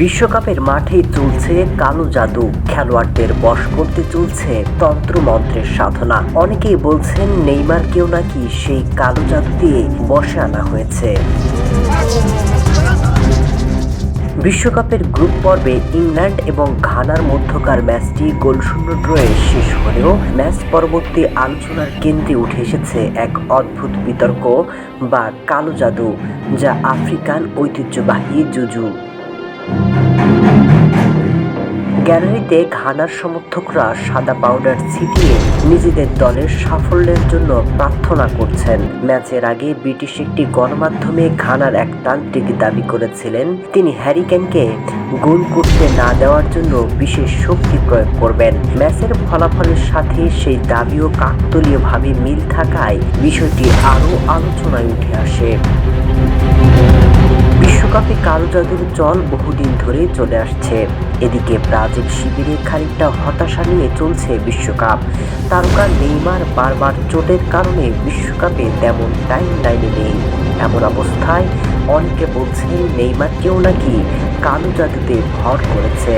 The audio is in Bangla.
বিশ্বকাপের মাঠেই চলছে কালো জাদু, খেলোয়াড়দের বশ করতে চলছে তন্ত্রমন্ত্রের সাধনা। অনেকেই বলছেন নেইমারকেও নাকি সেই কালো জাদু দিয়ে বশে আনা হয়েছে। বিশ্বকাপের গ্রুপ পর্বে ইংল্যান্ড এবং ঘানার মধ্যকার ম্যাচটি গোলশূন্য ড্রয়ে শেষ হলেও ম্যাচ পরবর্তী আলোচনার কেন্দ্রে উঠে এসেছে এক অদ্ভুত বিতর্ক বা কালো জাদু, যা আফ্রিকান ঐতিহ্যবাহী জুজু। গ্যালারিতে ঘানার সমর্থকরা সাদা পাউডার ছিটিয়ে নিজেদের দলের সাফল্যের জন্য প্রার্থনা করছেন। ম্যাচের আগে ব্রিটিশ একটি গণমাধ্যমে ঘানার এক তান্ত্রিক দাবি করেছিলেন তিনি হ্যারি কেনকে গোল করতে না দেওয়ার জন্য বিশেষ শক্তি প্রয়োগ করবেন। ম্যাচের ফলাফলের সাথে সেই দাবিও কাকতালীয়ভাবে মিল থাকায় বিষয়টি আরও আলোচনায় উঠে আসে। বিশ্বকাপে কালো জাদুর চল বহুদিন ধরে চলে আসছে। এদিকে ব্রাজিল শিবিরে খানিকটা হতাশা নিয়ে চলছে বিশ্বকাপ। তারকা নেইমার বারবার চোটের কারণে বিশ্বকাপে তেমন টাইম লাইনে নেই। এমন অবস্থায় অনেকে বলছেন নেইমারকেও নাকি কালো জাদুতে ভর করেছে।